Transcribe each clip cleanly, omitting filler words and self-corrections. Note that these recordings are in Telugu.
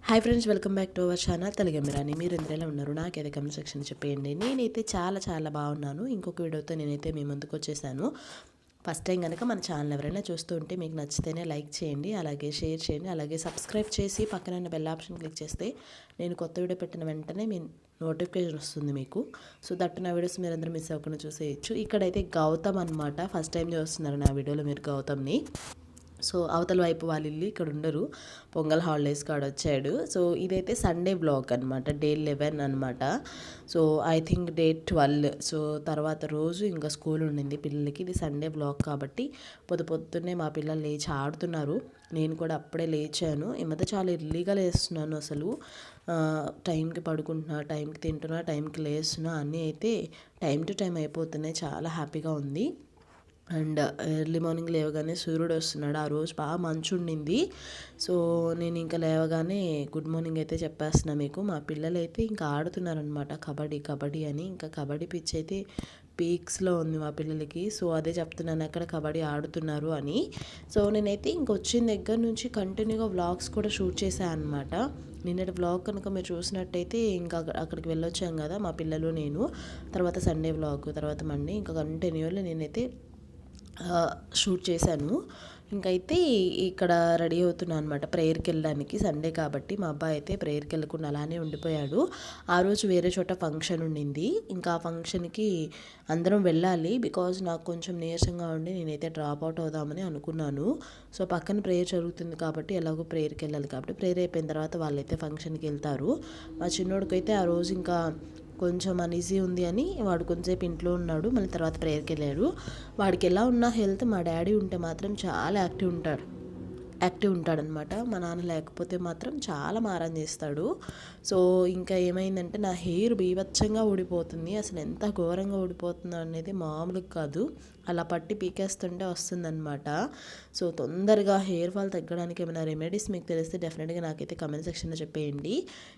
Hi friends, welcome back to our channel తెలుగమ్మిరాని. మీరు ఎలా ఉన్నారు? నాకైతే కమెంట్ సెక్షన్ చెప్పేయండి. నేనైతే చాలా బాగున్నాను. ఇంకొక వీడియోతో నేనైతే మీ ముందుకు వచ్చేసాను. ఫస్ట్ టైం కనుక మన ఛానల్ ఎవరైనా చూస్తూ ఉంటే మీకు నచ్చితేనే లైక్ చేయండి, అలాగే షేర్ చేయండి, అలాగే సబ్స్క్రైబ్ చేసి పక్కన ఉన్న బెల్ ఆప్షన్ క్లిక్ చేస్తే నేను కొత్త వీడియో పెట్టిన వెంటనే మీ నోటిఫికేషన్ వస్తుంది మీకు. సో దట్టు నా వీడియోస్ మీరు అందరూ మిస్ అవ్వకుండా చూసేయచ్చు. ఇక్కడైతే గౌతమ్ అనమాట, ఫస్ట్ టైం చూస్తున్నారు నా వీడియోలో మీరు గౌతమ్ని. సో అవతల వైపు వాళ్ళ ఇల్లు ఇక్కడ ఉండరు, పొంగల్ హాలిడేస్ కాడ వచ్చాడు. సో ఇదైతే సండే బ్లాగ్ అనమాట, డే 11 అనమాట. So I think day 12. So తర్వాత రోజు ఇంకా స్కూల్ ఉండింది పిల్లలకి. ఇది సండే బ్లాగ్ కాబట్టి పొద్దున్నే మా పిల్లలు లేచి ఆడుతున్నారు. నేను కూడా అప్పుడే లేచాను. ఈ మధ్య చాలా ఎర్లీగా లేస్తున్నాను. అసలు టైంకి పడుకుంటున్నా, టైంకి తింటున్నా, టైంకి లేస్తున్నా, అన్నీ అయితే టైం టు టైం అయిపోతున్నాయి. చాలా హ్యాపీగా ఉంది. అండ్ ఎర్లీ మార్నింగ్ లేవగానే సూర్యుడు వస్తున్నాడు. ఆ రోజు బాగా మంచు ఉండింది. సో నేను ఇంకా లేవగానే గుడ్ మార్నింగ్ అయితే చెప్పేస్తున్నా మీకు. మా పిల్లలు అయితే ఇంకా ఆడుతున్నారనమాట కబడ్డీ అని. ఇంకా కబడ్డీ పిచ్ అయితే పీక్స్లో ఉంది మా పిల్లలకి. సో అదే చెప్తున్నాను, అక్కడ కబడ్డీ ఆడుతున్నారు అని. సో నేనైతే ఇంక వచ్చిన దగ్గర నుంచి కంటిన్యూగా వ్లాగ్స్ కూడా షూట్ చేశాను అనమాట. నిన్నటి వ్లాగ్ కనుక మీరు చూసినట్టయితే ఇంకా అక్కడికి వెళ్ళొచ్చాం కదా మా పిల్లలు నేను. తర్వాత సండే వ్లాగ్, తర్వాత మండే, ఇంకా కంటిన్యూలో నేనైతే షూట్ చేశాను. ఇంకైతే ఇక్కడ రెడీ అవుతున్నాను అనమాట ప్రేయర్కి వెళ్ళడానికి. సండే కాబట్టి మా అబ్బాయి అయితే ప్రేయర్కి వెళ్ళకుండా అలానే ఉండిపోయాడు. ఆ రోజు వేరే చోట ఫంక్షన్ ఉండింది. ఇంకా ఆ ఫంక్షన్కి అందరం వెళ్ళాలి. బికాజ్ నాకు కొంచెం నీరసంగా ఉండి నేనైతే డ్రాప్ అవుట్ అవుదామని అనుకున్నాను. సో పక్కన ప్రేయర్ జరుగుతుంది కాబట్టి ఎలాగో ప్రేయర్కి వెళ్ళాలి కాబట్టి ప్రేయర్ అయిపోయిన తర్వాత వాళ్ళైతే ఫంక్షన్కి వెళ్తారు. మా చిన్నోడికైతే ఆ రోజు ఇంకా కొంచెం అనీజీ ఉంది అని వాడు కొంచెంసేపు ఇంట్లో ఉన్నాడు. మళ్ళీ తర్వాత ప్రేయర్కి వెళ్ళాడు. వాడికి ఎలా ఉన్నా హెల్త్, మా డాడీ ఉంటే మాత్రం చాలా యాక్టివ్ ఉంటాడనమాట. మా నాన్న లేకపోతే మాత్రం చాలా మారం చేస్తాడు. సో ఇంకా ఏమైందంటే నా హెయిర్ బీభత్సంగా ఊడిపోతుంది. అసలు ఎంత ఘోరంగా ఊడిపోతుందో అనేది మామూలుగా కాదు. అలా పట్టి పీకేస్తుంటే వస్తుందన్నమాట. సో తొందరగా హెయిర్ ఫాల్ తగ్గడానికి ఏమైనా రెమెడీస్ మీకు తెలిస్తే డెఫినెట్గా నాకైతే కమెంట్ సెక్షన్లో చెప్పేయండి.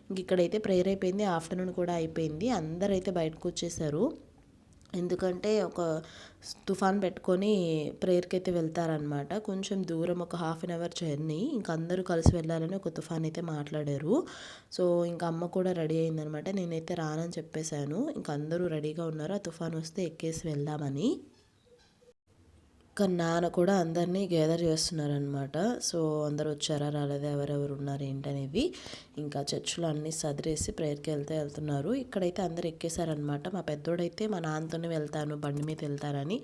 ఇంక ఇక్కడైతే ప్రేయర్ అయిపోయింది, ఆఫ్టర్నూన్ కూడా అయిపోయింది. అందరైతే బయటకు వచ్చేసారు. ఎందుకంటే ఒక తుఫాన్ పెట్టుకొని ప్రేయర్కి అయితే వెళ్తారనమాట. కొంచెం దూరం, ఒక హాఫ్ అన్ అవర్ జర్నీ. ఇంకా అందరూ కలిసి వెళ్ళాలని ఒక తుఫాన్ అయితే మాట్లాడారు. సో ఇంకా అమ్మ కూడా రెడీ అయిందనమాట. నేనైతే రానని చెప్పేశాను. ఇంకా అందరూ రెడీగా ఉన్నారు, ఆ తుఫాన్ వస్తే ఎక్కేసి వెళ్దామని. కానీ నాన్న కూడా అందరినీ గ్యాదర్ చేస్తున్నారనమాట. సో అందరు వచ్చారా రాలేదా, ఎవరెవరు ఉన్నారు ఏంటనేది. ఇంకా చర్చిలో అన్నీ సదిరేసి ప్రేయర్కి వెళ్తున్నారు. ఇక్కడైతే అందరు ఎక్కేశారనమాట. మా పెద్దోడైతే మా నాన్నతోనే వెళ్తాను, బండి మీద వెళ్తారని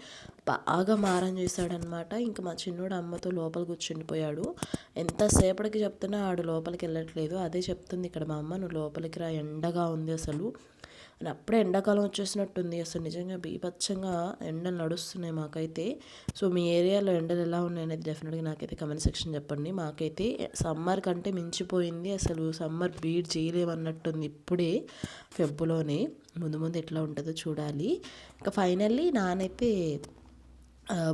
బాగా మారం చేశాడనమాట. ఇంకా మా చిన్నోడు అమ్మతో లోపల కూర్చుండిపోయాడు. ఎంతసేపటికి చెప్తున్నా ఆడు లోపలికి వెళ్ళట్లేదు. అదే చెప్తుంది ఇక్కడ మా అమ్మ, నువ్వు లోపలికి రా, ఎండగా ఉంది అసలు అని. అప్పుడే ఎండాకాలం వచ్చేసినట్టుంది. అసలు నిజంగా బీభత్సంగా ఎండలు నడుస్తున్నాయి మాకైతే. సో మీ ఏరియాలో ఎండలు ఎలా ఉన్నాయనేది డెఫినెట్గా నాకైతే కమెంట్ సెక్షన్ చెప్పండి. మాకైతే సమ్మర్ కంటే మించిపోయింది. అసలు సమ్మర్ బీట్ చేయలేమన్నట్టుంది ఇప్పుడే ఫెబ్రులోనే. ముందు ఎట్లా ఉంటుందో చూడాలి. ఇంకా ఫైనల్లీ నానైతే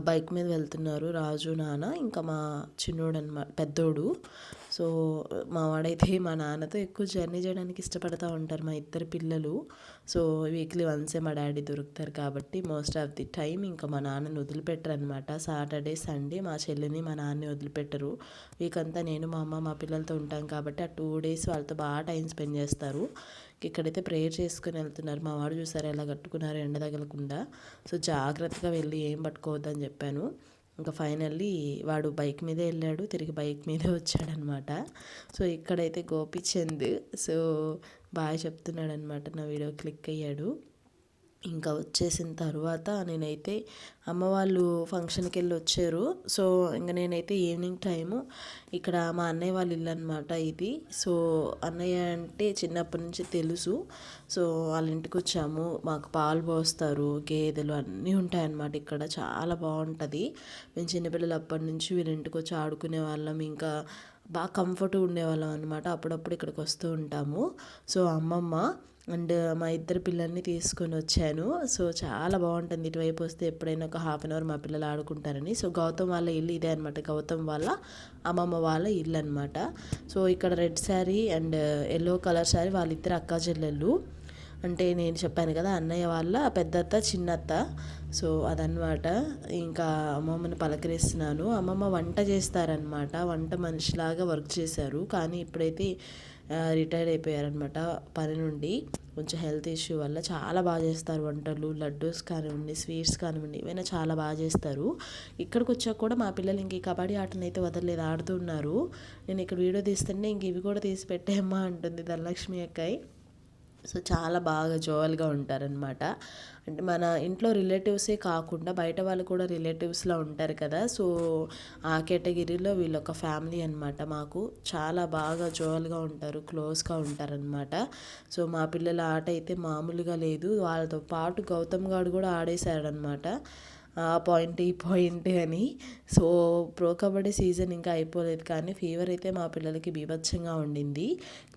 బైక్ మీద వెళ్తున్నారు, రాజు నాన్న, ఇంకా మా చిన్నోడు అనమాట పెద్దోడు. సో మా వాడైతే మా నాన్నతో ఎక్కువ జర్నీ చేయడానికి ఇష్టపడతా ఉంటారు మా ఇద్దరు పిల్లలు. సో వీక్లీ వన్సే మా డాడీ దొరుకుతారు కాబట్టి మోస్ట్ ఆఫ్ ది టైం ఇంకా మా నాన్నని వదిలిపెట్టరు అనమాట. సాటర్డే సండే మా చెల్లిని మా నాన్నని వదిలిపెట్టరు. వీక్ అంతా నేను, మా అమ్మ, మా పిల్లలతో ఉంటాం కాబట్టి ఆ 2 days వాళ్ళతో బాగా టైం స్పెండ్ చేస్తారు. ఇక్కడైతే ప్రేయర్ చేసుకుని వెళ్తున్నారు. మా వాడు చూసారు ఎలా కట్టుకున్నారు ఎండ తగలకుండా. సో జాగ్రత్తగా వెళ్ళి ఏం పట్టుకోవద్దని చెప్పాను. ఇంకా ఫైనల్లీ వాడు బైక్ మీదే వెళ్ళాడు, తిరిగి బైక్ మీదే వచ్చాడనమాట. సో ఇక్కడైతే గోపిచంద్ సో బాగా చెప్తున్నాడు అనమాట, నా వీడియో క్లిక్ అయ్యాడు. ఇంకా వచ్చేసిన తర్వాత నేనైతే అమ్మ వాళ్ళు ఫంక్షన్కి వెళ్ళి వచ్చారు. సో ఇంకా నేనైతే ఈవినింగ్ టైము ఇక్కడ మా అన్నయ్య వాళ్ళ ఇల్లు అనమాట ఇది. సో అన్నయ్య అంటే చిన్నప్పటి నుంచి తెలుసు. సో వాళ్ళ ఇంటికి వచ్చాము. మాకు పాలు పోస్తారు, గేదెలు అన్నీ ఉంటాయన్నమాట. ఇక్కడ చాలా బాగుంటుంది. మేము చిన్నపిల్లలు అప్పటి నుంచి వీళ్ళ ఇంటికి వచ్చి ఆడుకునే వాళ్ళం. ఇంకా బాగా కంఫర్ట్గా ఉండేవాళ్ళం అనమాట. అప్పుడప్పుడు ఇక్కడికి వస్తూ ఉంటాము. సో అమ్మమ్మ అండ్ మా ఇద్దరు పిల్లల్ని తీసుకొని వచ్చాను. సో చాలా బాగుంటుంది. ఇటువైపు వస్తే ఎప్పుడైనా ఒక హాఫ్ అన్ అవర్ మా పిల్లలు ఆడుకుంటారని. సో గౌతమ్ వాళ్ళ ఇల్లు ఇదే అనమాట, గౌతమ్ వాళ్ళ అమ్మమ్మ వాళ్ళ ఇల్లు అనమాట. సో ఇక్కడ red sari and yellow colour sari వాళ్ళిద్దరు అక్కా చెల్లెళ్ళు. అంటే నేను చెప్పాను కదా అన్నయ్య వాళ్ళ పెద్దత్త చిన్నత్త. సో అదనమాట. ఇంకా అమ్మమ్మని పలకరిస్తున్నాను. అమ్మమ్మ వంట చేస్తారనమాట, వంట మనిషిలాగా వర్క్ చేశారు. కానీ ఇప్పుడైతే రిటైర్డ్ అయిపోయారనమాట పని నుండి. కొంచెం హెల్త్ ఇష్యూ వల్ల చాలా బాగా చేస్తారు వంటలు, లడ్డూస్ కానివ్వండి, స్వీట్స్ కానివ్వండి, ఏవైనా చాలా బాగా చేస్తారు. ఇక్కడికి వచ్చాక కూడా మా పిల్లలు ఇంక ఈ కబడ్డీ ఆటనైతే వదలలేదు, ఆడుతున్నారు. నేను ఇక్కడ వీడియో తీస్తుంటే ఇంక ఇవి కూడా తీసి పెట్టేయమ్మా అంటుంది ధనలక్ష్మి అక్కాయి. సో చాలా బాగా జోయల్గా ఉంటారనమాట. అంటే మన ఇంట్లో రిలేటివ్సే కాకుండా బయట వాళ్ళు కూడా రిలేటివ్స్లా ఉంటారు కదా. సో ఆ కేటగిరీలో వీళ్ళొక ఫ్యామిలీ అనమాట. మాకు చాలా బాగా జోయల్గా ఉంటారు, క్లోజ్గా ఉంటారనమాట. సో మా పిల్లల ఆట అయితే మామూలుగా లేదు. వాళ్ళతో పాటు గౌతమ్ గాడు కూడా ఆడేశాడనమాట. ఆ పాయింట్ ఈ పాయింట్ అని. సో ప్రో కబడ్డీ సీజన్ ఇంకా అయిపోలేదు కానీ ఫీవర్ అయితే మా పిల్లలకి బీభత్సంగా ఉండింది.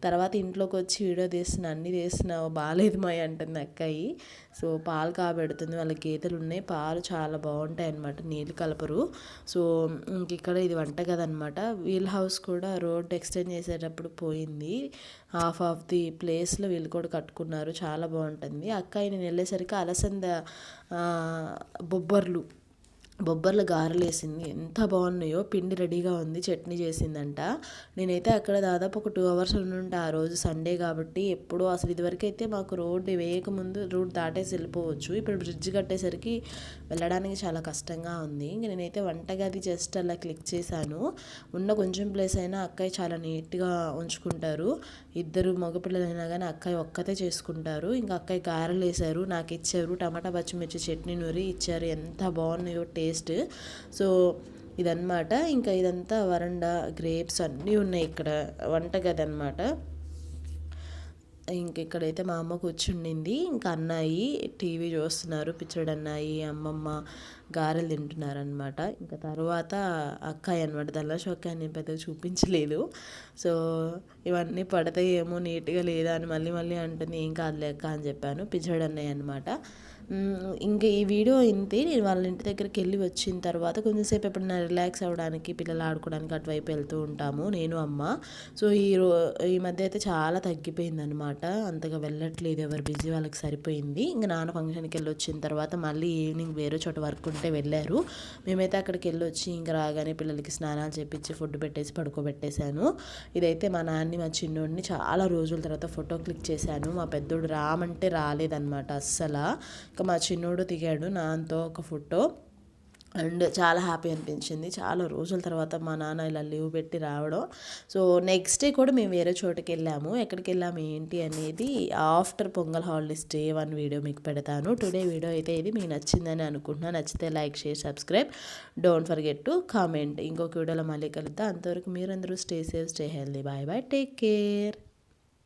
తర్వాత ఇంట్లోకి వచ్చి వీడియో తీస్తున్నా, అన్నీ తీస్తున్నా, బాగాలేదు మాయ అంటుంది అక్కాయి. సో పాలు కాబెడుతుంది, వాళ్ళ గేదెలు ఉన్నాయి, పాలు చాలా బాగుంటాయి అన్నమాట, నీళ్ళు కలపరు. సో ఇంక ఇక్కడ ఇది వంటగది అనమాట. వీల్ హౌస్ కూడా రోడ్ ఎక్స్టెండ్ చేసేటప్పుడు పోయింది. హాఫ్ ఆఫ్ ది ప్లేస్లో వీళ్ళు కూడా కట్టుకున్నారు, చాలా బాగుంటుంది. అక్కాయి నేను వెళ్ళేసరికి అలసంద బొబ్బర్లు గారెలు వేసింది, ఎంత బాగున్నాయో. పిండి రెడీగా ఉంది, చట్నీ చేసిందంట. నేనైతే అక్కడ దాదాపు ఒక 2 hours ఉండుంటే ఆ రోజు సండే కాబట్టి. ఎప్పుడో అసలు ఇదివరకు అయితే మాకు రోడ్డు వేయకముందు రోడ్ దాటేసి వెళ్ళిపోవచ్చు. ఇప్పుడు బ్రిడ్జ్ కట్టేసరికి వెళ్ళడానికి చాలా కష్టంగా ఉంది. ఇంక నేనైతే వంటగది జస్ట్ అలా క్లిక్ చేశాను. ఉన్న కొంచెం ప్లేస్ అయినా అక్కయ్య చాలా నీట్గా ఉంచుకుంటారు. ఇద్దరు మగపిల్లలైనా కానీ అక్కయ్య ఒక్కతే చేసుకుంటారు. ఇంకా అక్కయ్య గారెలు వేశారు, నాకు ఇచ్చారు. టమాటా పచ్చిమిర్చి చట్నీ నూరి ఇచ్చారు, ఎంత బాగున్నాయో టేస్ట్. సో ఇదన్నమాట. ఇంకా ఇదంతా వరండా, గ్రేప్స్ అన్నీ ఉన్నాయి ఇక్కడ, వంటగది అనమాట. ఇంక ఇక్కడైతే మా అమ్మ కూర్చుండింది, ఇంకా అన్నాయి టీవీ చూస్తున్నారు, పిచ్చడు అన్నాయి, అమ్మమ్మ గారెలు తింటున్నారనమాట. ఇంకా తర్వాత అక్కాయి అనమాట, దల్లాష్ అక్కాయి నేను పెద్దగా చూపించలేదు. సో ఇవన్నీ పడతాయేమో నీట్గా లేదా అని మళ్ళీ మళ్ళీ అంటుంది. ఏం కాదులే అక్క అని చెప్పాను. పిచ్చడు అన్నయ్య అనమాట. ఇంకా ఈ వీడియో ఇంతే. నేను వాళ్ళ ఇంటి దగ్గరికి వెళ్ళి వచ్చిన తర్వాత కొంచెంసేపు ఎప్పుడైనా రిలాక్స్ అవ్వడానికి, పిల్లలు ఆడుకోవడానికి అటువైపు వెళ్తూ ఉంటాము నేను, అమ్మ. సో ఈ మధ్య అయితే చాలా తగ్గిపోయిందనమాట, అంతగా వెళ్ళట్లేదు, ఎవరు బిజీ వాళ్ళకి సరిపోయింది. ఇంకా నాన్న ఫంక్షన్కి వెళ్ళి వచ్చిన తర్వాత మళ్ళీ ఈవినింగ్ వేరే చోట వర్క్ ఉంటే వెళ్ళారు. మేమైతే అక్కడికి వెళ్ళి వచ్చి ఇంకా రాగానే పిల్లలకి స్నానాలు చేపించి ఫుడ్ పెట్టేసి పడుకోబెట్టేశాను. ఇదైతే మా నాన్ని, మా చిన్నోడిని చాలా రోజుల తర్వాత ఫోటో క్లిక్ చేశాను. మా పెద్దోడు రామంటే రాలేదన్నమాట అస్సలు. ఇంకా మా చిన్నోడు దిగాడు నాతో ఒక ఫోటో, అండ్ చాలా హ్యాపీ అనిపించింది. చాలా రోజుల తర్వాత మా నాన్న ఇలా లీవ్ పెట్టి రావడం. సో నెక్స్ట్ డే కూడా మేము వేరే చోటుకి వెళ్ళాము. ఎక్కడికి వెళ్ళాము ఏంటి అనేది after pongal holidays day 1 video మీకు పెడతాను. టుడే వీడియో అయితే ఇది మీకు నచ్చిందని అనుకుంటున్నాను. నచ్చితే like, share, subscribe, don't forget to comment. ఇంకొక వీడియోలో మళ్ళీ కలుద్దాం. అంతవరకు మీరందరూ stay safe, stay healthy. Bye bye, take care.